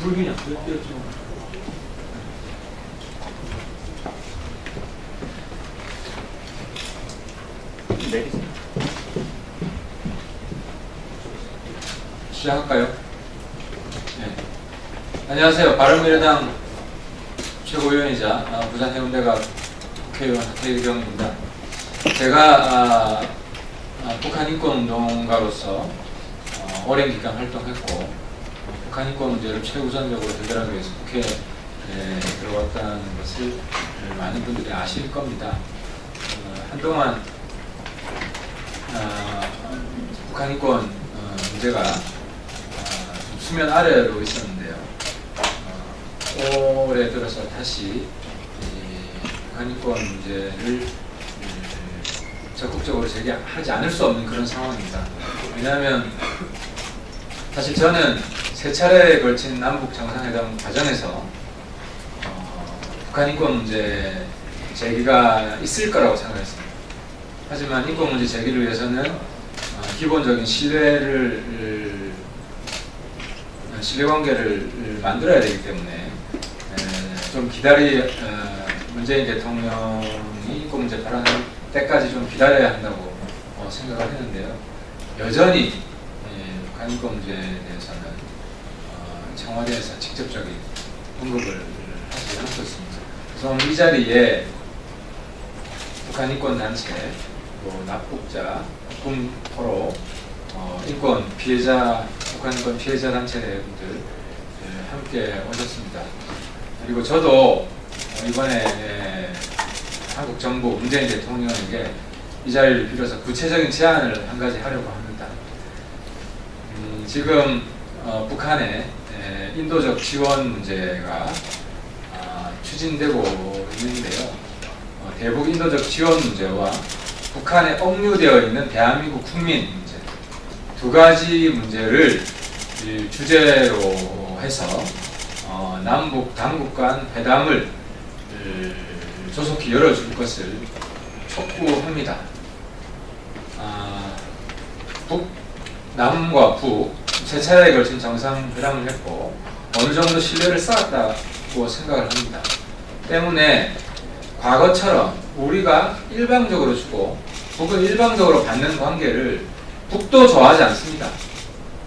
불균형 띄웠죠. 내리세요. 시작할까요? 네. 안녕하세요. 바른미래당 최고위원이자 부산 해운대갑 국회의원 하태경입니다. 제가 북한 인권운동가로서 오랜 기간 활동했고 북한 인권 문제를 최우선적으로 해결하기 위해서 국회에 들어왔다는 것을 많은 분들이 아실 겁니다. 한동안 북한 인권 문제가 수면 아래로 있었는데요. 올해 들어서 다시 북한 인권 문제를 적극적으로 제기하지 않을 수 없는 그런 상황입니다. 왜냐하면 사실 저는 세 차례에 걸친 남북 정상회담 과정에서 북한 인권 문제 제기가 있을 거라고 생각했습니다. 하지만 인권 문제 제기를 위해서는 기본적인 신뢰관계를 만들어야 되기 때문에 좀 문재인 대통령이 인권 문제 발언할 때까지 좀 기다려야 한다고 생각을 했는데요. 여전히 북한 인권 문제에 대해서는 청와대에서 직접적인 언급을 하지 않고 있습니다. 그래서 오늘 이 자리에 북한 인권 단체, 또 납북자, 국토로 인권 피해자, 북한 인권 피해자 단체분들 함께 오셨습니다. 그리고 저도 이번에 한국 정부 문재인 대통령에게 이 자리를 빌어서 구체적인 제안을 한 가지 하려고 합니다. 지금 북한의 인도적 지원 문제가 추진되고 있는데요. 대북 인도적 지원 문제와 북한에 억류되어 있는 대한민국 국민 문제 두 가지 문제를 주제로 해서 남북 당국 간 회담을 조속히 열어줄 것을 촉구합니다. 남과 북 세 차례에 걸친 정상회담을 했고 어느 정도 신뢰를 쌓았다고 생각을 합니다. 때문에 과거처럼 우리가 일방적으로 주고 북은 일방적으로 받는 관계를 북도 좋아하지 않습니다.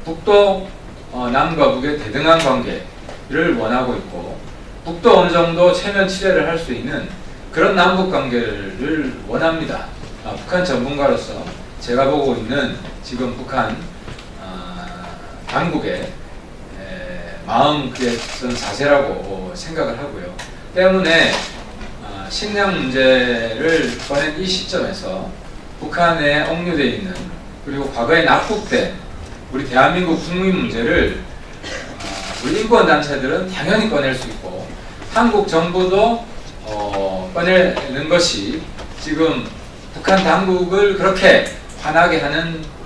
북도 남과 북의 대등한 관계를 원하고 있고 북도 어느 정도 체면 치레를 할 수 있는 그런 남북 관계를 원합니다. 북한 전문가로서 제가 보고 있는 지금 북한 당국의 마음 그런 자세라고 생각을 하고요. 때문에 식량 문제를 꺼낸 이 시점에서 북한에 억류되어 있는 그리고 과거에 납북된 우리 대한민국 국민 문제를 우리 인권단체들은 당연히 꺼낼 수 있고 한국 정부도 꺼내는 것이 지금 북한 당국을 그렇게 화나게 하는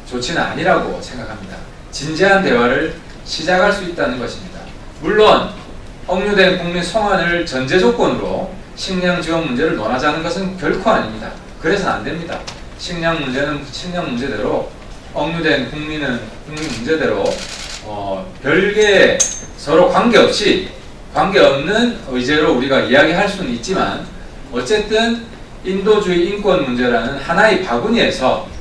조치는 아니라고 생각합니다. 진지한 대화를 시작할 수 있다는 것입니다. 물론 억류된 국민 송환을 전제 조건으로 식량 지원 문제를 논하자는 것은 결코 아닙니다. 그래서는 안 됩니다. 식량 문제는 식량 문제대로 억류된 국민 문제대로 별개의 서로 관계없는 의제로 우리가 이야기할 수는 있지만 어쨌든 인도주의 인권 문제라는 하나의 바구니에서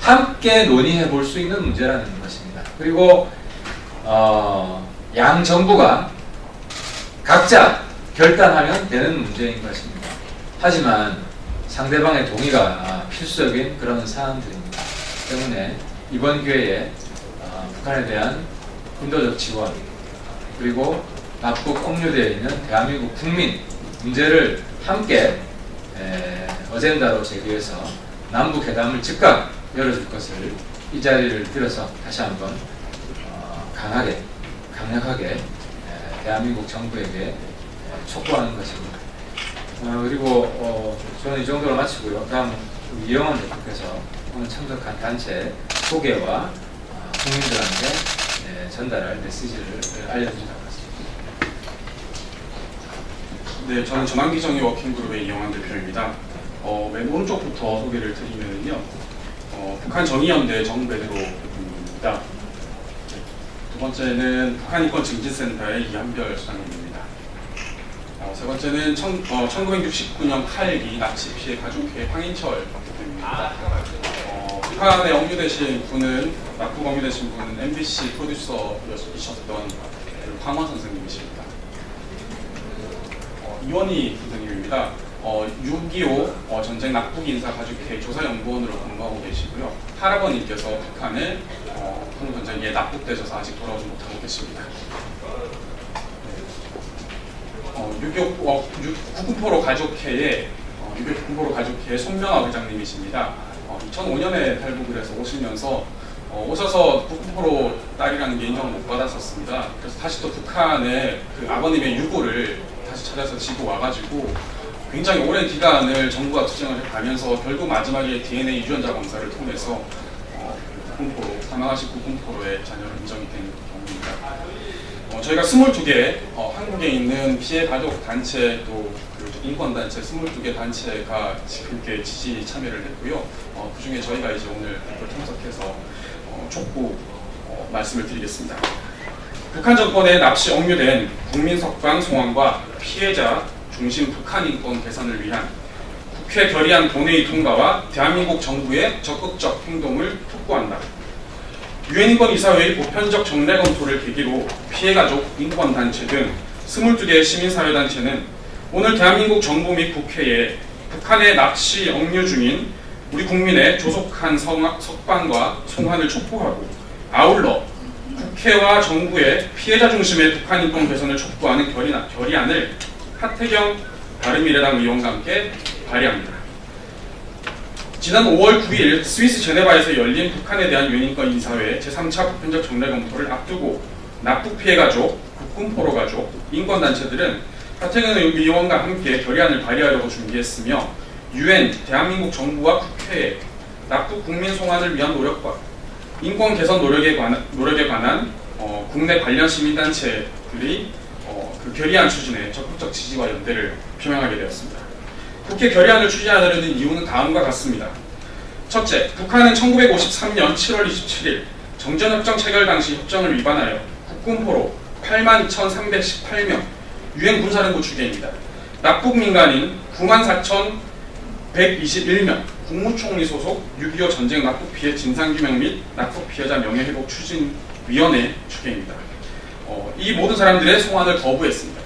함께 논의해 볼 수 있는 문제라는 것입니다. 그리고 양 정부가 각자 결단하면 되는 문제인 것입니다. 하지만 상대방의 동의가 필수적인 그런 사안들입니다. 때문에 이번 기회에 북한에 대한 인도적 지원 그리고 납북 억류되어 있는 대한민국 국민 문제를 함께 어젠다로 제기해서 남북 회담을 즉각 열어줄 것을 이 자리를 빌어서 다시 한번 강력하게 대한민국 정부에게 촉구하는 것입니다. 그리고 저는 이 정도로 마치고요. 다음 이영환 대표께서 오늘 참석한 단체 소개와 국민들한테 전달할 메시지를 알려주시도록 하겠습니다. 네, 저는 전환기정의 워킹그룹의 이영환 대표입니다. 맨 오른쪽부터 소개를 드리면요. 북한 정의연대 정베드로입니다. 두 번째는 북한인권증진센터의 이한별 수장님입니다. 세 번째는 1969년 8기 납치 피해 가족회 황인철 대표입니다. 북한에 억류되신 분은 납북 억류되신 분은 MBC 프로듀서이셨던 황원 선생님이십니다. 이원희 선생님입니다. 6.25 전쟁 납북 인사 가족회 조사연구원으로 근무하고 계시고요. 할아버님께서 북한에 한국 전쟁에 납북되셔서 아직 돌아오지 못하고 계십니다. 9.9포로 가족회의 손명아 회장님이십니다. 2005년에 탈북을 해서 오시면서 오셔서 9.9포로 딸이라는 게 인정을 못 받았었습니다. 그래서 다시 또 북한의 그 아버님의 유고를 다시 찾아서 지고 와가지고 굉장히 오랜 기간을 정부가 투쟁을 해가면서 결국 마지막에 DNA 유전자 검사를 통해서 9.9포로 사망하신 9.9포로의 자녀를 인정이 된 경우입니다. 저희가 22개 한국에 있는 피해 가족 단체 또 인권 단체 22개 단체가 함께 지지 참여를 했고요. 그 중에 저희가 이제 오늘 대표 참석해서 촉구 말씀을 드리겠습니다. 북한 정권에 납치 억류된 국민 석방 송환과 피해자 중심 북한 인권 개선을 위한 국회 결의안 본회의 통과와 대한민국 정부의 적극적 행동을 촉구한다. 유엔 인권 이사회의 보편적 정례 검토를 계기로 피해가족 인권단체 등 22개 시민사회단체는 오늘 대한민국 정부 및 국회에 북한의 납치 억류 중인 우리 국민의 조속한 석방과 송환을 촉구하고 아울러 국회와 정부의 피해자 중심의 북한 인권 개선을 촉구하는 결의안을 하태경 바른미래당 의원과 함께 발의합니다. 지난 5월 9일 스위스 제네바에서 열린 북한에 대한 유엔 인권 이사회 제3차 보편적 정례 검토를 앞두고 납북 피해 가족, 국군포로 가족, 인권단체들은 하태경 의원과 함께 결의안을 발의하려고 준비했으며 유엔, 대한민국 정부와 국회에 납북 국민 송환을 위한 노력과 인권 개선 노력에 관한 국내 관련 시민단체들이 그 결의안 추진에 적극적 지지와 연대를 표명하게 되었습니다. 국회 결의안을 추진하려는 이유는 다음과 같습니다. 첫째, 북한은 1953년 7월 27일 정전협정 체결 당시 협정을 위반하여 국군포로 82,318명, 유엔 군사령부 추계입니다. 납북 민간인 94,121명, 국무총리 소속 6.25 전쟁 납북 피해 진상규명 및 납북 피해자 명예회복 추진위원회 추계입니다. 이 모든 사람들의 송환을 거부했습니다.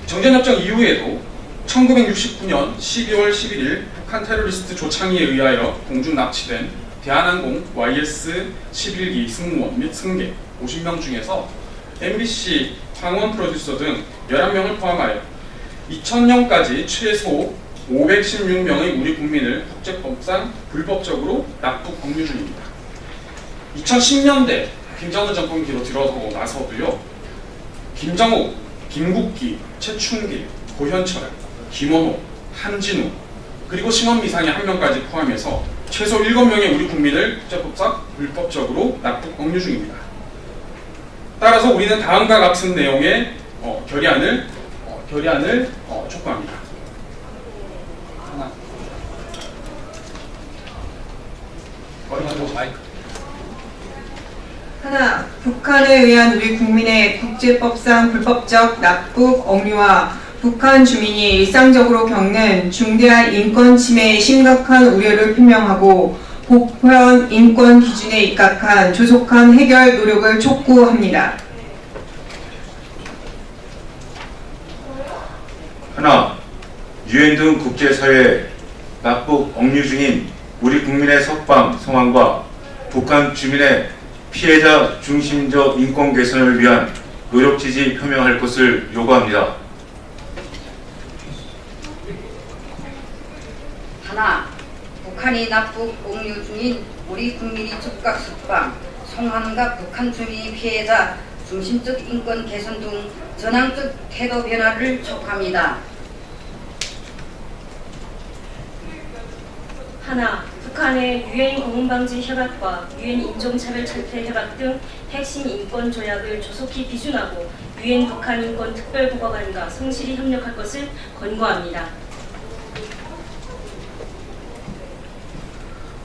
정전협정 이후에도 1969년 12월 11일 북한 테러리스트 조창희에 의하여 공중 납치된 대한항공 YS-11기 승무원 및 승객 50명 중에서 MBC 황원 프로듀서 등 11명을 포함하여 2000년까지 최소 516명의 우리 국민을 국제법상 불법적으로 납북 억류 중입니다. 2010년대 김정은 정권기로 들어서고 나서도요, 김정욱, 김국기, 최충길, 고현철, 김원호, 한진우, 그리고 신원미상의 한 명까지 포함해서 최소 7명의 우리 국민을 국제법상 불법적으로 납북 억류 중입니다. 따라서 우리는 다음과 같은 내용의 결의안을 촉구합니다. 하나, 북한에 의한 우리 국민의 국제법상 불법적 납북 억류와 북한 주민이 일상적으로 겪는 중대한 인권 침해의 심각한 우려를 표명하고 보편 인권 기준에 입각한 조속한 해결 노력을 촉구합니다. 하나, 유엔 등 국제사회 납북 억류 중인 우리 국민의 석방, 송환과 북한 주민의 피해자 중심적 인권 개선을 위한 노력 지지 표명할 것을 요구합니다. 하나, 북한이 납북 억류 중인 우리 국민이 즉각 석방, 송환과 북한 주민 피해자 중심적 인권 개선 등 전향적 태도 변화를 촉구합니다. 하나, 북한의 유엔 고문방지 협약과 유엔 인종차별철폐협약 등 핵심 인권 조약을 조속히 비준하고 유엔 북한 인권 특별보고관과 성실히 협력할 것을 권고합니다.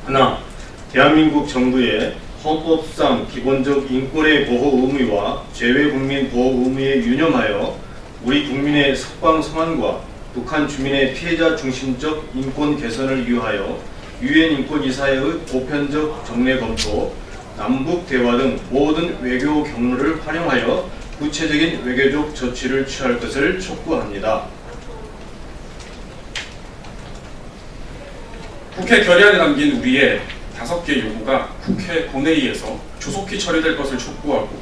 하나, 대한민국 정부의 헌법상 기본적 인권의 보호 의무와 재외국민 보호 의무에 유념하여 우리 국민의 석방 성안과 북한 주민의 피해자 중심적 인권 개선을 위하여 유엔 인권이사회의 보편적 정례 검토, 남북 대화 등 모든 외교 경로를 활용하여 구체적인 외교적 조치를 취할 것을 촉구합니다. 국회 결의안에 담긴 우리의 5개 요구가 국회 본회의에서 조속히 처리될 것을 촉구하고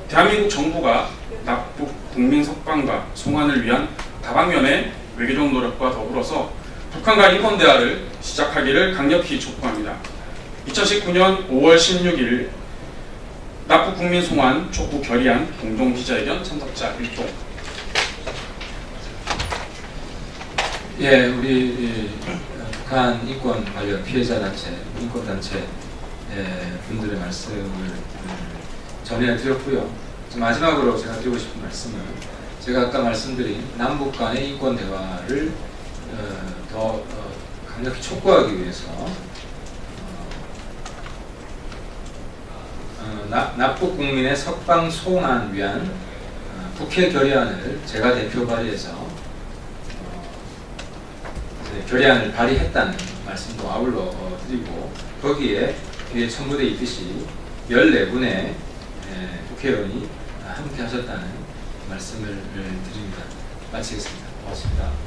대한민국 정부가 납북 국민 석방과 송환을 위한 다방면의 외교적 노력과 더불어서 북한과 인권 대화를 시작하기를 강력히 촉구합니다. 2019년 5월 16일 납북 국민 송환 촉구 결의안 공동 기자회견 참석자 1동. 예, 우리 북한 인권 관련 피해자 단체, 인권 단체 분들의 말씀을 전해드렸고요. 마지막으로 제가 드리고 싶은 말씀은 제가 아까 말씀드린 남북 간의 인권 대화를 더 강력히 촉구하기 위해서 납북 국민의 석방 송환 위한 국회 결의안을 제가 대표 발의해서 결의안을 발의했다는 말씀도 아울러 드리고 거기에 뒤에 첨부되어 있듯이 14분의 국회의원이 함께 하셨다는 말씀을 드립니다. 마치겠습니다. 고맙습니다.